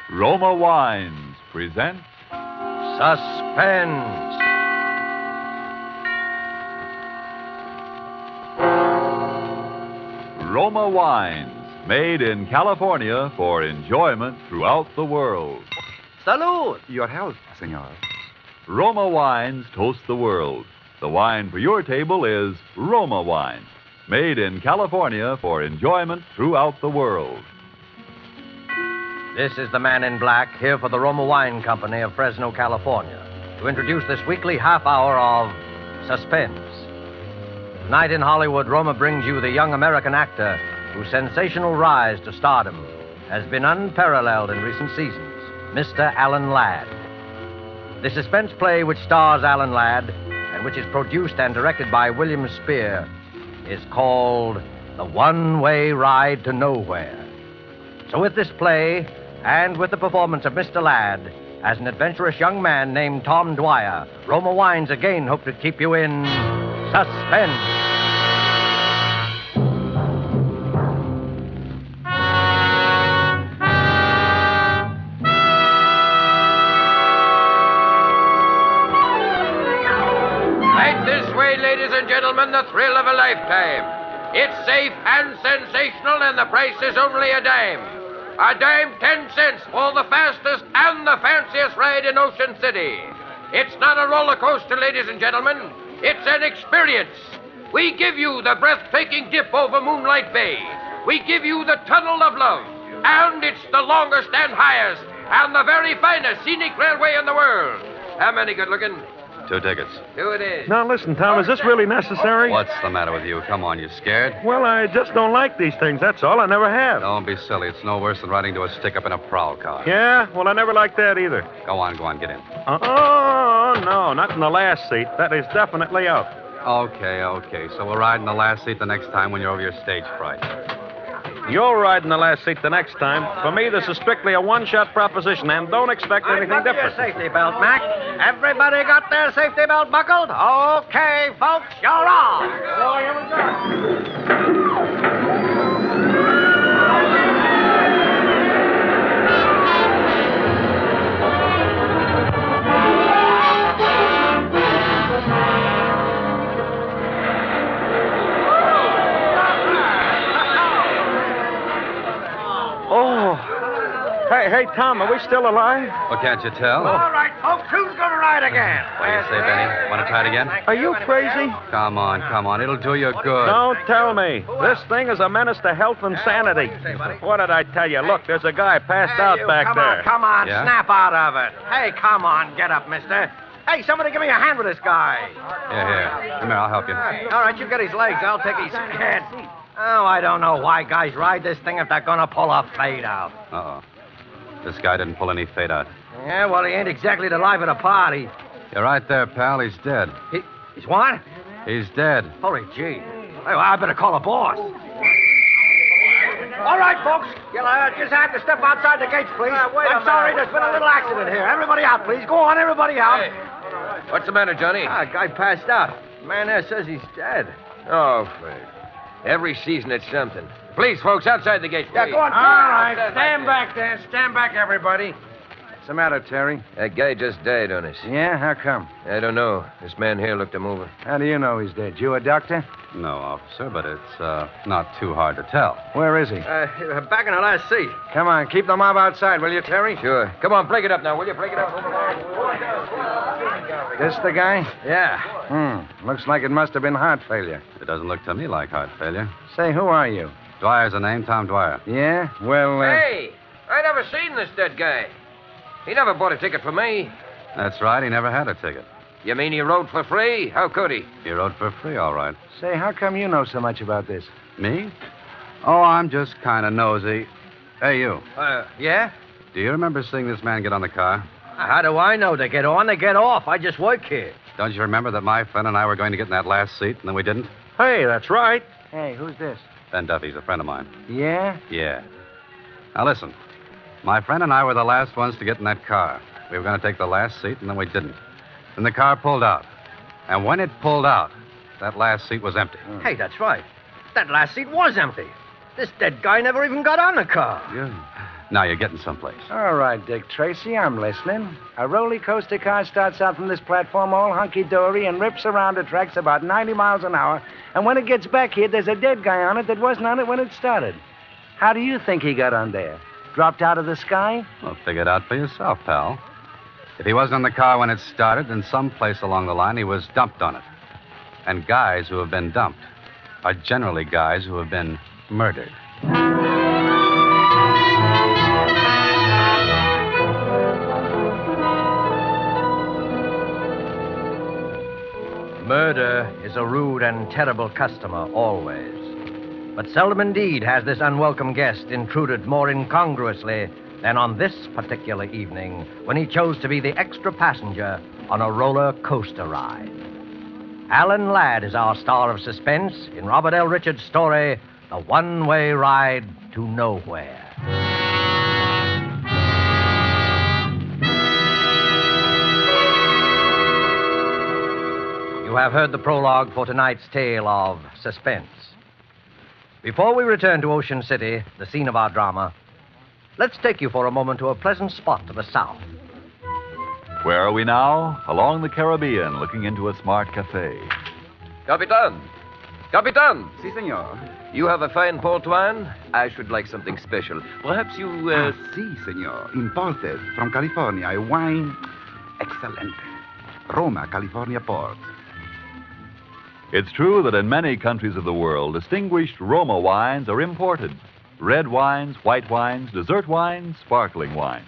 Roma Wines present Suspense. Roma Wines, made in California for enjoyment throughout the world. Salud. Your health, senor. Roma Wines toast the world. The wine for your table is Roma Wine, made in California for enjoyment throughout the world. This is the man in black, here for the Roma Wine Company of Fresno, California, to introduce this weekly half hour of Suspense. Tonight in Hollywood, Roma brings you the young American actor whose sensational rise to stardom has been unparalleled in recent seasons, Mr. Alan Ladd. The suspense play which stars Alan Ladd and which is produced and directed by William Spear is called The One-Way Ride to Nowhere. So with this play, and with the performance of Mr. Ladd as an adventurous young man named Tom Dwyer, Roma Wines again hope to keep you in suspense. Right this way, ladies and gentlemen, the thrill of a lifetime. It's safe and sensational, and the price is only a dime. A dime, 10 cents for the fastest and the fanciest ride in Ocean City. It's not a roller coaster, ladies and gentlemen. It's an experience. We give you the breathtaking dip over Moonlight Bay. We give you the Tunnel of Love. And it's the longest and highest and the very finest scenic railway in the world. How many good-looking? 2 tickets. 2 it is. Now, listen, Tom, is this really necessary? What's the matter with you? Come on, you scared? Well, I just don't like these things, that's all. I never have. Don't be silly. It's no worse than riding to a stick-up in a prowl car. Yeah? Well, I never liked that either. Go on, get in. Oh, no, not in the last seat. That is definitely out. Okay. So we'll ride in the last seat the next time when you're over your stage fright. You'll ride in the last seat the next time. For me, this is strictly a one-shot proposition, and don't expect anything different. Your safety belt, Mac. Everybody got their safety belt buckled? Okay, folks, you're on. So here we go. Hey, Tom, are we still alive? Well, can't you tell? All right, folks, who's going to ride again? What do you say, Benny? Want to try it again? Are you crazy? Come on. It'll do you good. Don't tell me. This thing is a menace to health and sanity. What did I tell you? Look, there's a guy passed out back there. Come on, Yeah? snap out of it. Hey, come on, get up, mister. Hey, somebody give me a hand with this guy. Here. Come here, I'll help you. All right, you get his legs. I'll take his head. Oh, I don't know why guys ride this thing if they're going to pull a fade out. Uh-oh. This guy didn't pull any fade out. Yeah, well, he ain't exactly the life of the party. You're right there, pal. He's dead. He's what? He's dead. Holy gee. Hey, well, I better call a boss. All right, folks. You'll just have to step outside the gates, please. I'm sorry, there's been a little accident here. Everybody out, please. Go on, everybody out. Hey, what's the matter, Johnny? Guy passed out. Man there says he's dead. Oh, Fred. Every season it's something. Please, folks, outside the gate, please. Yeah, go on. All right, stand back there. Stand back, everybody. What's the matter, Terry? That guy just died on us. Yeah? How come? I don't know. This man here looked him over. How do you know he's dead? You a doctor? No, officer, but it's not too hard to tell. Where is he? Back in the last seat. Come on, keep the mob outside, will you, Terry? Sure. Come on, break it up now, will you? Break it up. This the guy? Yeah. Looks like it must have been heart failure. It doesn't look to me like heart failure. Say, who are you? Dwyer's the name, Tom Dwyer. Yeah? Well, Hey, I never seen this dead guy. He never bought a ticket for me. That's right, he never had a ticket. You mean he rode for free? How could he? He rode for free, all right. say, how come you know so much about this? Me? Oh, I'm just kind of nosy. Hey, you. Yeah? Do you remember seeing this man get on the car? How do I know? They get on, they get off. I just work here. Don't you remember that my friend and I were going to get in that last seat, and then we didn't? Hey, that's right. Hey, who's this? Ben Duffy's a friend of mine. Yeah? Yeah. Now, listen. My friend and I were the last ones to get in that car. We were going to take the last seat, and then we didn't. Then the car pulled out. And when it pulled out, that last seat was empty. Hey, that's right. That last seat was empty. This dead guy never even got on the car. Yeah. Now you're getting someplace. All right, Dick Tracy, I'm listening. A roller coaster car starts out from this platform all hunky-dory and rips around the tracks about 90 miles an hour. And when it gets back here, there's a dead guy on it that wasn't on it when it started. How do you think he got on there? Dropped out of the sky? Well, figure it out for yourself, pal. If he wasn't in the car when it started, then someplace along the line he was dumped on it. And guys who have been dumped are generally guys who have been murdered. Murder is a rude and terrible customer, always. But seldom indeed has this unwelcome guest intruded more incongruously than on this particular evening when he chose to be the extra passenger on a roller coaster ride. Alan Ladd is our star of suspense in Robert L. Richards' story, The One-Way Ride to Nowhere. You have heard the prologue for tonight's tale of Suspense. Before we return to Ocean City, the scene of our drama, let's take you for a moment to a pleasant spot to the south. Where are we now? Along the Caribbean, looking into a smart cafe. Capitan! Capitan! Si, senor. You have a fine port wine? I should like something special. Perhaps you, Si, senor. Imported from California. A wine excellent. Roma, California port. It's true that in many countries of the world, distinguished Roma wines are imported. Red wines, white wines, dessert wines, sparkling wines.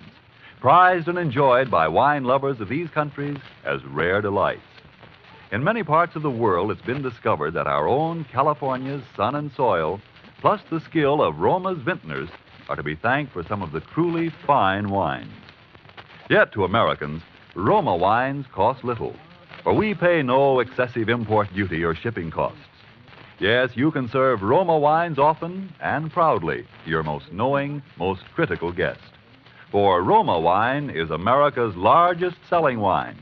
Prized and enjoyed by wine lovers of these countries as rare delights. In many parts of the world, it's been discovered that our own California's sun and soil, plus the skill of Roma's vintners, are to be thanked for some of the truly fine wines. Yet to Americans, Roma wines cost little, for we pay no excessive import duty or shipping costs. Yes, you can serve Roma wines often and proudly to your most knowing, most critical guest. For Roma wine is America's largest selling wine.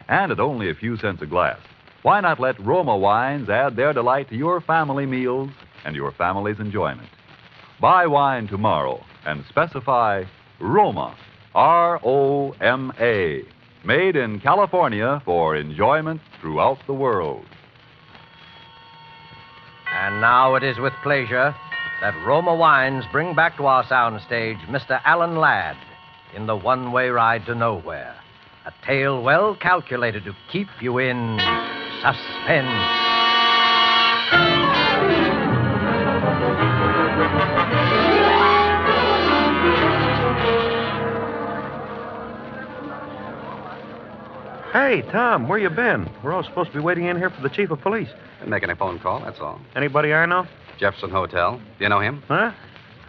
And at only a few cents a glass, why not let Roma wines add their delight to your family meals and your family's enjoyment? Buy wine tomorrow and specify Roma, R-O-M-A, made in California for enjoyment throughout the world. And now it is with pleasure that Roma Wines bring back to our soundstage Mr. Alan Ladd in The One-Way Ride to Nowhere, a tale well calculated to keep you in suspense. Hey, Tom, where you been? We're all supposed to be waiting in here for the chief of police. Been making a phone call, that's all. Anybody I know? Jefferson Hotel. Do you know him? Huh?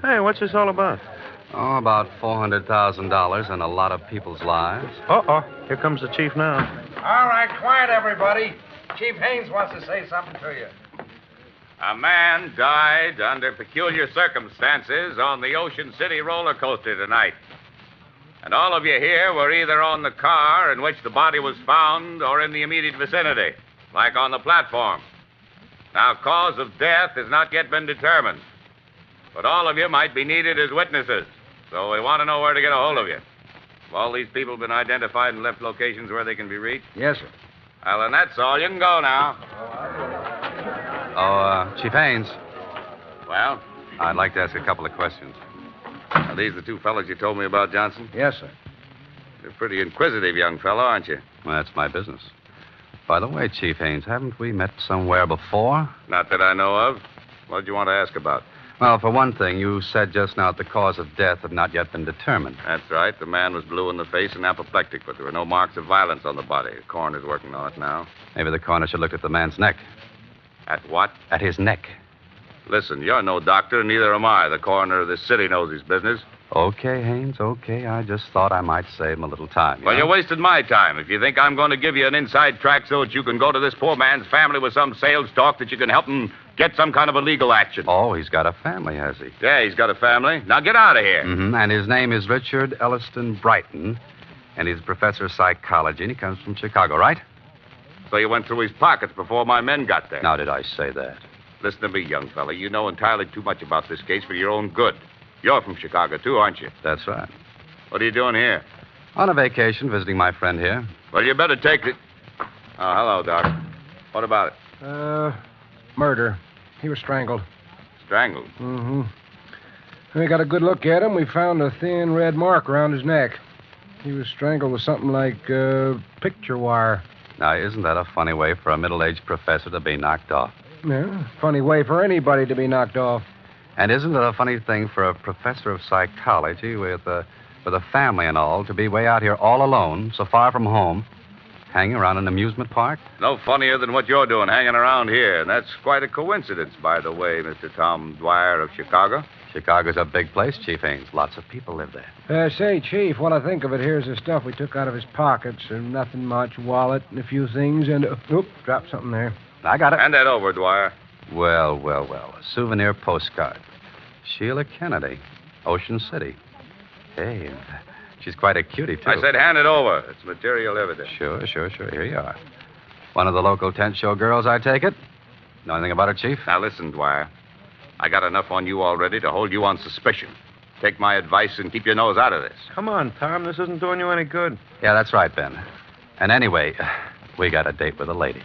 Hey, what's this all about? Oh, about $400,000 and a lot of people's lives. Uh-oh. Here comes the chief now. All right, quiet, everybody. Chief Haynes wants to say something to you. A man died under peculiar circumstances on the Ocean City roller coaster tonight. And all of you here were either on the car in which the body was found or in the immediate vicinity, like on the platform. Now, cause of death has not yet been determined, but all of you might be needed as witnesses, so we want to know where to get a hold of you. Have all these people been identified and left locations where they can be reached? Yes, sir. Well, then that's all. You can go now. Chief Haynes, Well, I'd like to ask a couple of questions. are these the two fellows you told me about, Johnson? Yes, sir. You're a pretty inquisitive young fellow, aren't you? Well, that's my business. By the way, Chief Haynes, haven't we met somewhere before? Not that I know of. What did you want to ask about? Well, for one thing, you said just now that the cause of death had not yet been determined. That's right. The man was blue in the face and apoplectic, but there were no marks of violence on the body. The coroner's working on it now. Maybe the coroner should look at the man's neck. At what? At his neck. Listen, you're no doctor, and neither am I. The coroner of this city knows his business. Okay, Haynes, okay. I just thought I might save him a little time. Well, you're wasting my time. If you think I'm going to give you an inside track so that you can go to this poor man's family with some sales talk that you can help him get some kind of a legal action. Oh, he's got a family, has he? Yeah, he's got a family. Now get out of here. Mm-hmm. And his name is Richard Elliston Brighton, and he's a professor of psychology, and he comes from Chicago, right? So you went through his pockets before my men got there. Now, did I say that? Listen to me, young fella. You know entirely too much about this case for your own good. You're from Chicago, too, aren't you? That's right. What are you doing here? On a vacation, visiting my friend here. Well, you better take it. Oh, hello, Doc. What about it? Murder. He was strangled. Strangled? Mm-hmm. We got a good look at him. We found a thin red mark around his neck. He was strangled with something like picture wire. Now, isn't that a funny way for a middle-aged professor to be knocked off? Yeah, funny way for anybody to be knocked off. And isn't it a funny thing for a professor of psychology with a family and all to be way out here all alone, so far from home, hanging around an amusement park? No funnier than what you're doing, hanging around here. And that's quite a coincidence, by the way, Mr. Tom Dwyer of Chicago. Chicago's a big place, Chief Haynes. Lots of people live there. Say, Chief, what I think of it, here's the stuff we took out of his pockets. And nothing much, wallet and a few things, and... dropped something there. I got it. Hand that over, Dwyer. Well. A souvenir postcard. Sheila Kennedy, Ocean City. Hey, she's quite a cutie, too. I said hand it over. It's material evidence. Sure. Here you are. One of the local tent show girls, I take it? Know anything about it, Chief? Now, listen, Dwyer. I got enough on you already to hold you on suspicion. Take my advice and keep your nose out of this. Come on, Tom. This isn't doing you any good. Yeah, that's right, Ben. And anyway, we got a date with a lady.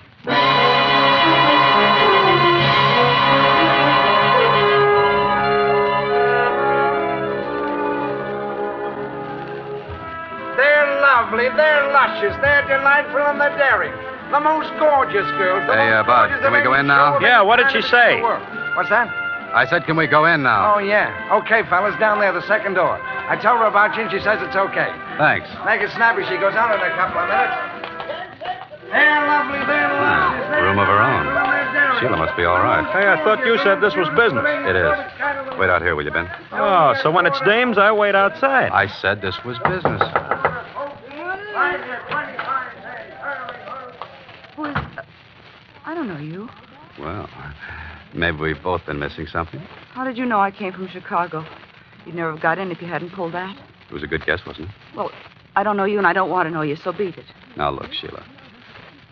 They're lovely, they're luscious, they're delightful, and they're daring. The most gorgeous girls. Hey, Bud, can we go in now? Yeah, what did she say? What's that? I said, can we go in now? Oh, yeah. Okay, fellas, down there, the second door. I told her about you, and she says it's okay. Thanks. Make it snappy. She goes out in a couple of minutes. They're lovely, they're luscious. Room of her own. Sheila must be all right. Hey, I thought you said this was business. It is. Wait out here, will you, Ben? Oh, so when it's dames, I wait outside. I said this was business. Who is... I don't know you. Well, maybe we've both been missing something. How did you know I came from Chicago? You'd never have got in if you hadn't pulled that. It was a good guess, wasn't it? Well, I don't know you and I don't want to know you, so beat it. Now, look, Sheila.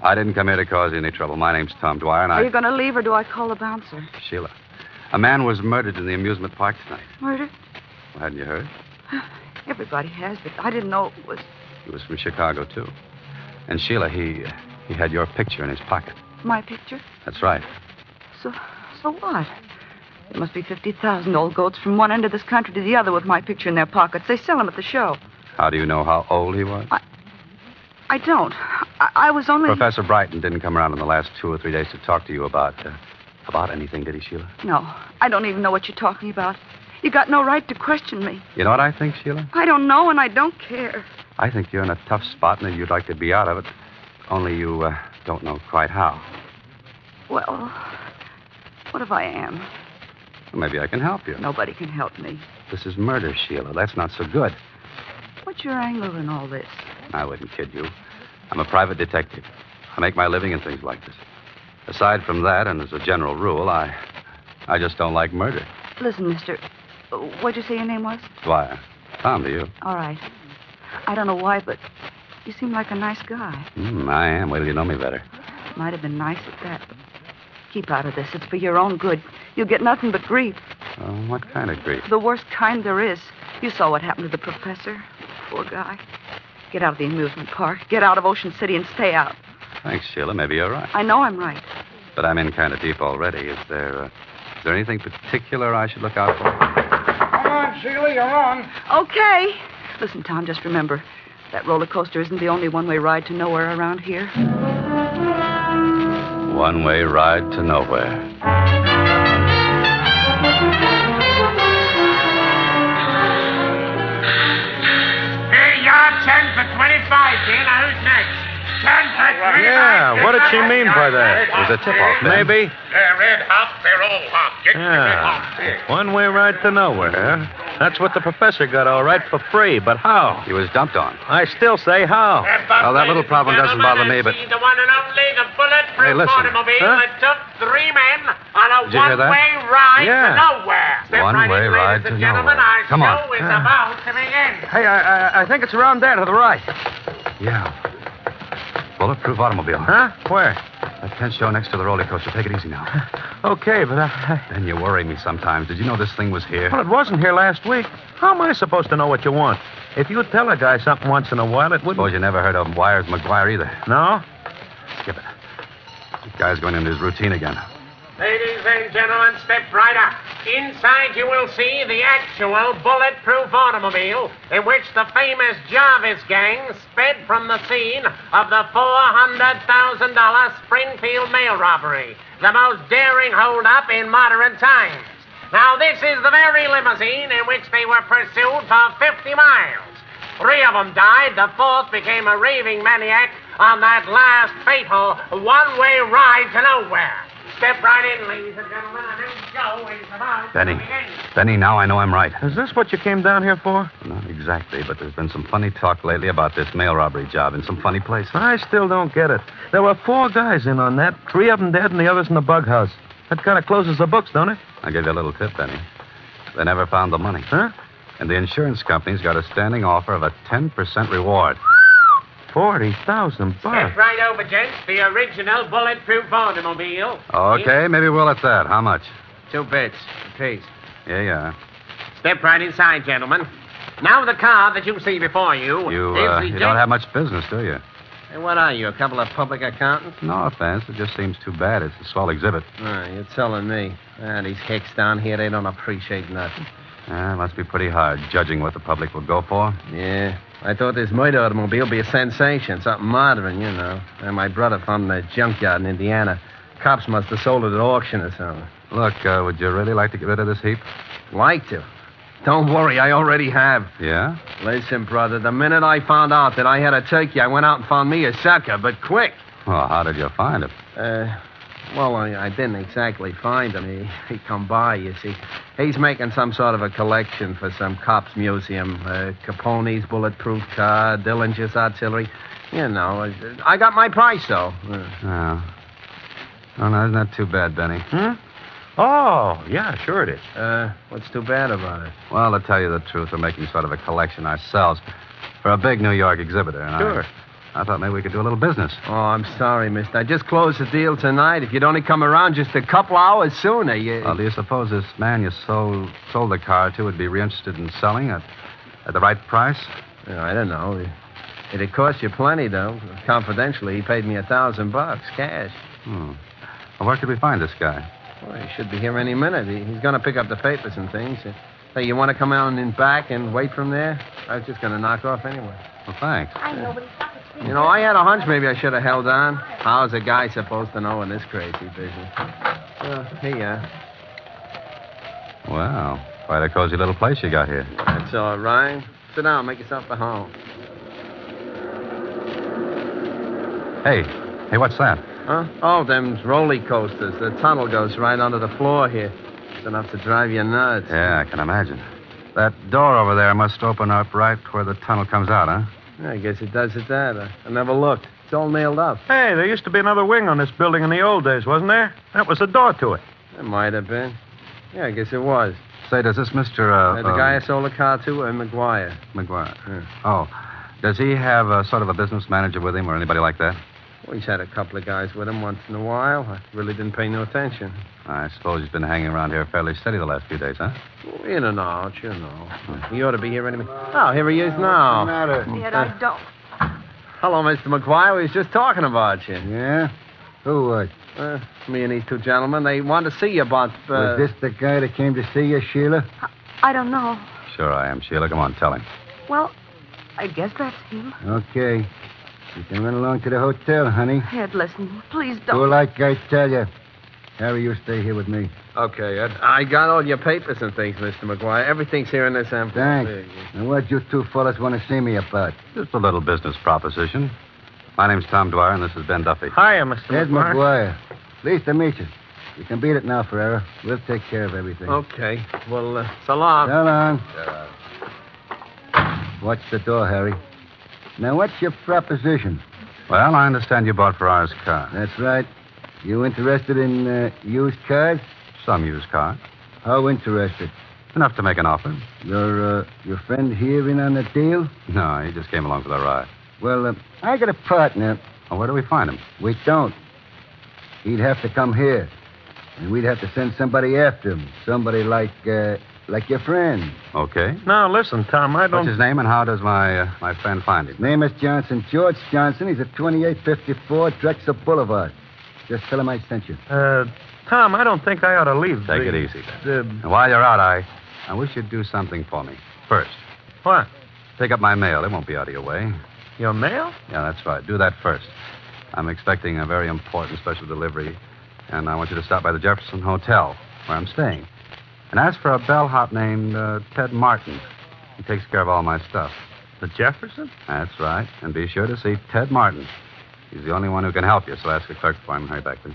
I didn't come here to cause you any trouble. My name's Tom Dwyer, and Are you going to leave or do I call the bouncer? Sheila, a man was murdered in the amusement park tonight. Murdered? Well, hadn't you heard? Everybody has, but I didn't know it was... He was from Chicago, too. And Sheila, he had your picture in his pocket. My picture? That's right. So what? There must be 50,000 old goats from one end of this country to the other with my picture in their pockets. They sell them at the show. How do you know how old he was? I don't. I was only... Professor Brighton didn't come around in the last 2 or 3 days to talk to you about anything, did he, Sheila? No. I don't even know what you're talking about. You got no right to question me. You know what I think, Sheila? I don't know, and I don't care. I think you're in a tough spot, and that you'd like to be out of it. Only you don't know quite how. Well, what if I am? Well, maybe I can help you. Nobody can help me. This is murder, Sheila. That's not so good. What's your angle in all this? I wouldn't kid you. I'm a private detective. I make my living in things like this. Aside from that, and as a general rule, I just don't like murder. Listen, mister, what'd you say your name was? Dwyer. Tom, to you. All right. I don't know why, but you seem like a nice guy. I am. Wait till you know me better. Might have been nice at that, but keep out of this. It's for your own good. You'll get nothing but grief. What kind of grief? The worst kind there is. You saw what happened to the professor. Poor guy. Get out of the amusement park. Get out of Ocean City and stay out. Thanks, Sheila. Maybe you're right. I know I'm right. But I'm in kind of deep already. Is there anything particular I should look out for? Come on, Sheila, you're on. Okay. Listen, Tom, just remember, that roller coaster isn't the only one-way ride to nowhere around here. One-way ride to nowhere. Hey, you're 10 for 25, dear. Now, who's next? 10 for 25. Yeah, what did she mean by that? It was a tip-off, Ben. Maybe. Red hot, they're all hot. Get the red hot. Yeah. One-way ride to nowhere, huh? That's what the professor got all right for free, but how? He was dumped on. I still say how. Well, that little problem doesn't bother me, but... The one and only, the bulletproof Hey, listen. automobile Huh? that took 3 men on a Did you hear that? one-way ride Yeah. to nowhere. Step One-way right in, ride ladies to and gentlemen. nowhere. Our Come on. show is about to begin. Hey, I think it's around there to the right. Yeah. Bulletproof automobile. Huh? Where? That tent show next to the roller coaster. Take it easy now. Okay, but I... Then you worry me sometimes. Did you know this thing was here? Well, it wasn't here last week. How am I supposed to know what you want? If you tell a guy something once in a while, it wouldn't... Suppose you never heard of Wires McGuire either. No? Skip it. This guy's going into his routine again. Ladies and gentlemen, step right up. Inside you will see the actual bulletproof automobile in which the famous Jarvis gang sped from the scene of the $400,000 Springfield mail robbery, the most daring hold-up in modern times. Now, this is the very limousine in which they were pursued for 50 miles. 3 of them died. The 4th became a raving maniac on that last fatal one-way ride to nowhere. Step right in, ladies and gentlemen. A new show is about to begin. Benny, now I know I'm right. Is this what you came down here for? Not exactly, but there's been some funny talk lately about this mail robbery job in some funny place. I still don't get it. There were 4 guys in on that. 3 of them dead and the others in the bug house. That kind of closes the books, don't it? I'll give you a little tip, Benny. They never found the money. Huh? And the insurance company's got a standing offer of a 10% reward. $40,000. Step right over, gents. The original bulletproof automobile. Okay, maybe we'll at that. How much? 2 bits apiece. Yeah. Step right inside, gentlemen. Now the car that you see before you... You is the don't have much business, do you? Hey, what are you, a couple of public accountants? No offense. It just seems too bad. It's a swell exhibit. You're telling me. These hicks down here, they don't appreciate nothing. It must be pretty hard judging what the public will go for. Yeah. I thought this murder automobile would be a sensation, something modern, you know. And my brother found it in a junkyard in Indiana. Cops must have sold it at auction or something. Look, would you really like to get rid of this heap? Like to? Don't worry, I already have. Yeah? Listen, brother, the minute I found out that I had a turkey, I went out and found me a sucker, but quick. Well, how did you find him? Well, I didn't exactly find him. He come by, you see. He's making some sort of a collection for some cops museum. Capone's bulletproof car, Dillinger's artillery. You know, I got my price, though. Oh, no, isn't that too bad, Benny? Oh, yeah, sure it is. What's too bad about it? Well, to tell you the truth, we're making sort of a collection ourselves for a big New York exhibitor. And Sure. I thought maybe we could do a little business. Oh, I'm sorry, mister. I just closed the deal tonight. If you'd only come around just a couple hours sooner, you... Well, do you suppose this man you sold the car to would be interested in selling at the right price? I don't know. It'd cost you plenty, though. Confidentially, he paid me $1,000, cash. Well, where could we find this guy? Well, he should be here any minute. He's going to pick up the papers and things. Hey, you want to come out and back and wait from there? I was just going to knock off anyway. Well, thanks. I know, but it's You know, I had a hunch maybe I should have held on. How's a guy supposed to know in this crazy business? Here you are. Well, quite a cozy little place you got here. That's all right. Sit down, make yourself at home. Hey, what's that? Huh? Oh, them roller coasters. The tunnel goes right under the floor here. It's enough to drive you nuts. Yeah, I can imagine. That door over there must open up right where the tunnel comes out, huh? Yeah, I guess it does at that. I never looked. It's all nailed up. Hey, there used to be another wing on this building in the old days, wasn't there? That was the door to it. It might have been. Yeah, I guess it was. Say, does this Mr. The guy I sold the car to, McGuire. McGuire. Yeah. Oh. Does he have sort of a business manager with him or anybody like that? Well, he's had a couple of guys with him once in a while. I really didn't pay no attention. I suppose he's been hanging around here fairly steady the last few days, huh? Well, in and out, you know. He ought to be here any minute. Oh, here he is now. What's the matter? Yet I don't. Hello, Mr. McGuire. We was just talking about you. Yeah? Who was? Me and these 2 gentlemen. They wanted to see you about... Was this the guy that came to see you, Sheila? I don't know. Sure I am, Sheila. Come on, tell him. Well, I guess that's him. Okay. You can run along to the hotel, honey. Ed, listen, please Do don't. like I tell you. Harry, you stay here with me. Okay, Ed. I got all your papers and things, Mr. McGuire. Everything's here in this envelope. Thanks. And what you 2 fellas want to see me about? Just a little business proposition. My name's Tom Dwyer, and this is Ben Duffy. Hiya, Mr. Ed McGuire. McGuire. Pleased to meet you. You can beat it now, Ferrera. We'll take care of everything. Okay. Well, so long. So long. Watch the door, Harry. Now, what's your proposition? Well, I understand you bought Ferrara's car. That's right. You interested in used cars? Some used car. How interested? Enough to make an offer. Your friend here in on the deal? No, he just came along for the ride. Well, I got a partner. Well, where do we find him? We don't. He'd have to come here. And we'd have to send somebody after him. Somebody like your friend. Okay. Now, listen, Tom, I don't... What's his name and how does my friend find him? Name is Johnson. George Johnson. He's at 2854 Drexel Boulevard. Just tell him I sent you. Tom, I don't think I ought to leave. Take it easy, then. And while you're out, I wish you'd do something for me. First. What? Pick up my mail. It won't be out of your way. Your mail? Yeah, that's right. Do that first. I'm expecting a very important special delivery, and I want you to stop by the Jefferson Hotel, where I'm staying. And ask for a bellhop named Ted Martin. He takes care of all my stuff. The Jefferson? That's right. And be sure to see Ted Martin. He's the only one who can help you, so ask the clerk for him. Hurry back, please.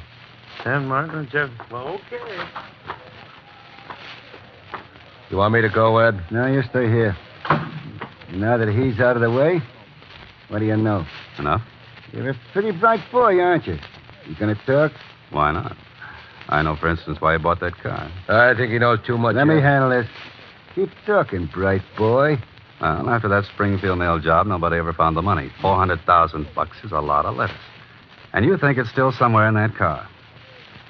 Ted Martin, Jefferson. Well, okay. You want me to go, Ed? No, you stay here. Now that he's out of the way, what do you know? Enough? You're a pretty bright boy, aren't you? You gonna talk? Why not? I know, for instance, why you bought that car. I think he knows too much. Let me handle this. Keep talking, bright boy. Well, after that Springfield mail job, nobody ever found the money. $400,000 is a lot of lettuce. And you think it's still somewhere in that car.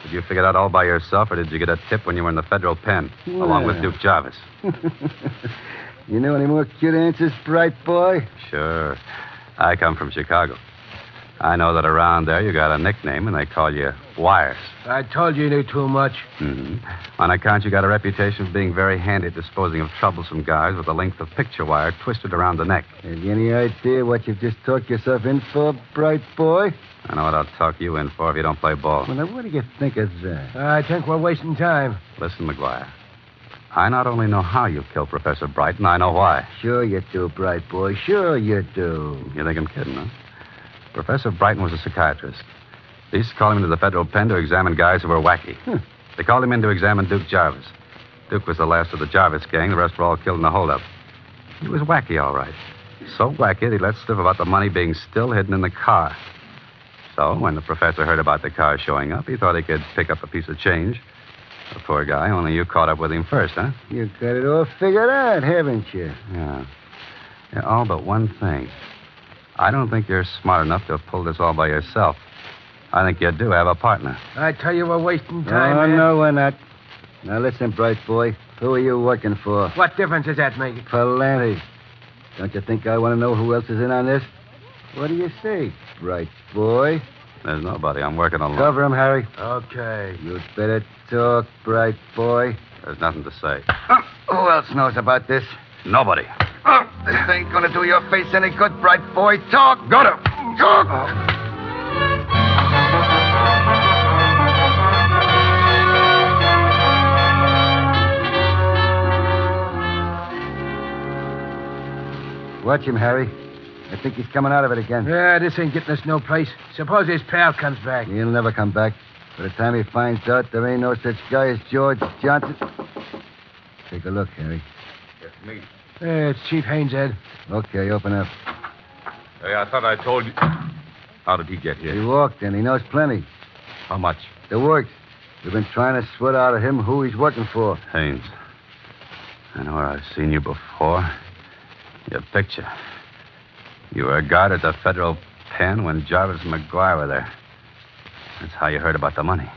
Did you figure that all by yourself, or did you get a tip when you were in the federal pen, along with Duke Jarvis? You know any more cute answers, bright boy? Sure. I come from Chicago. I know that around there you got a nickname, and they call you Wires. I told you you knew too much. Mm-hmm. On account you got a reputation of being very handy at disposing of troublesome guys with a length of picture wire twisted around the neck. Have you any idea what you've just talked yourself in for, bright boy? I know what I'll talk you in for if you don't play ball. Well, now, what do you think of that? I think we're wasting time. Listen, McGuire. I not only know how you killed Professor Brighton, I know why. Sure you do, bright boy. Sure you do. You think I'm kidding, huh? Professor Brighton was a psychiatrist. They used to call him into the federal pen to examine guys who were wacky. They called him in to examine Duke Jarvis. Duke was the last of the Jarvis gang. The rest were all killed in the holdup. He was wacky, all right. So wacky that he let slip about the money being still hidden in the car. So when the professor heard about the car showing up, he thought he could pick up a piece of change. The poor guy, only you caught up with him first, huh? You got it all figured out, haven't you? Yeah, all but one thing. I don't think you're smart enough to pull this all by yourself. I think you do have a partner. I tell you we're wasting time, Oh, man. no, we're not. Now, listen, bright boy. Who are you working for? What difference does that make? Plenty. Don't you think I want to know who else is in on this? What do you say, bright boy? There's nobody. I'm working alone. Cover him, Harry. Okay. You'd better talk, bright boy. There's nothing to say. Who else knows about this? Nobody. This ain't gonna do your face any good, bright boy. Talk. Go to. Talk. Watch him, Harry. I think he's coming out of it again. Yeah, this ain't getting us no place. Suppose his pal comes back. He'll never come back. By the time he finds out there ain't no such guy as George Johnson. Take a look, Harry. It's me. Hey, it's Chief Haynes, Ed. Okay, open up. Hey, I thought I told you. How did he get here? He walked in. He knows plenty. How much? The works. We've been trying to sweat out of him who he's working for. Haynes. I know where I've seen you before. Your picture. You were a guard at the federal pen when Jarvis and McGuire were there. That's how you heard about the money.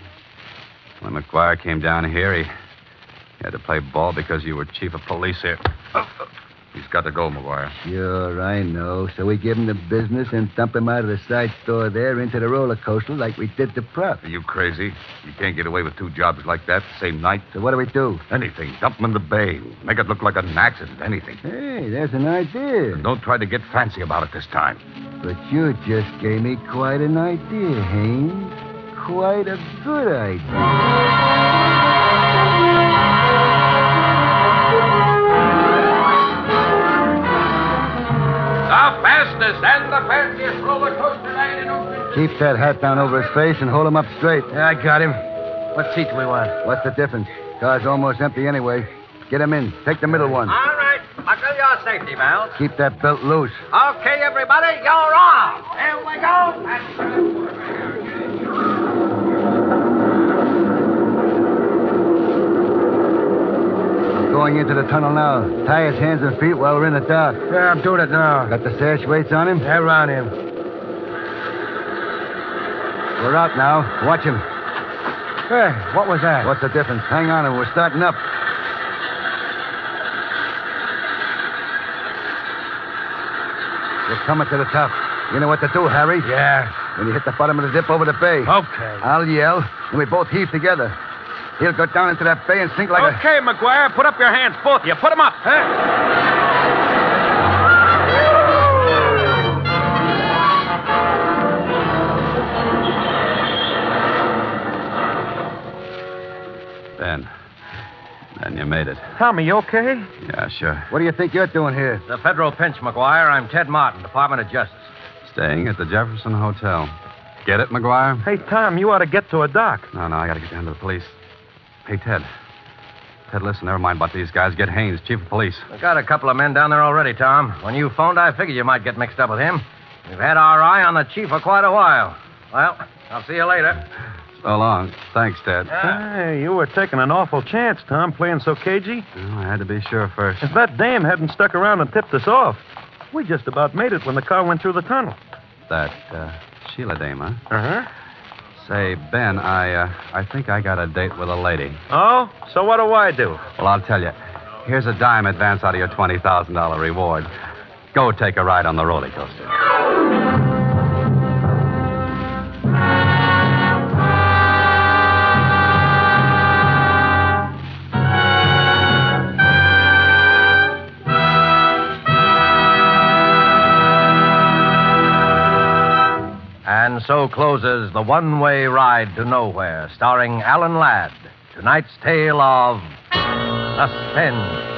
When McGuire came down here, he had to play ball because you were chief of police here. He's got to go, McGuire. Sure, I know. So we give him the business and dump him out of the side store there into the roller coaster like we did the prop. Are you crazy? You can't get away with two jobs like that the same night. So what do we do? Anything. Dump him in the bay. Make it look like an accident. Anything. Hey, there's an idea. And don't try to get fancy about it this time. But you just gave me quite an idea, Haynes. Quite a good idea. The fastest and the fanciest roller coaster ride in Oakland. Keep that hat down over his face and hold him up straight. Yeah, I got him. What seat do we want? What's the difference? Car's almost empty anyway. Get him in. Take the middle one. All right. Buckle your safety belts. Keep that belt loose. Okay, everybody, you're off. Here we go. Going into the tunnel now. Tie his hands and feet while we're in the dark. Yeah, I'm doing it now. Got the sash weights on him? Yeah, around him. We're out now. Watch him. Hey, what was that? What's the difference? Hang on, and we're starting up. We're coming to the top. You know what to do, Harry? Yeah. When you hit the bottom of the dip over the bay. Okay. I'll yell, and we both heave together. He'll go down into that bay and sink like Okay, McGuire, put up your hands, both of you. Put them up. Ben, you made it. Tommy, you okay? Yeah, sure. What do you think you're doing here? The federal pinch, McGuire. I'm Ted Martin, Department of Justice. Staying at the Jefferson Hotel. Get it, McGuire? Hey, Tom, you ought to get to a dock. No, I gotta get down to the police. Hey, Ted. Ted, listen, never mind about these guys. Get Haynes, chief of police. We got a couple of men down there already, Tom. When you phoned, I figured you might get mixed up with him. We've had our eye on the chief for quite a while. Well, I'll see you later. So long. Thanks, Ted. Hey, you were taking an awful chance, Tom, playing so cagey. Well, I had to be sure first. If that dame hadn't stuck around and tipped us off, we just about made it when the car went through the tunnel. That, Sheila dame, huh? Uh-huh. Say, Ben, I think I got a date with a lady. Oh? So what do I do? Well, I'll tell you. Here's a dime advance out of your $20,000 reward. Go take a ride on the roller coaster. And so closes The One-Way Ride to Nowhere, starring Alan Ladd. Tonight's tale of Suspense.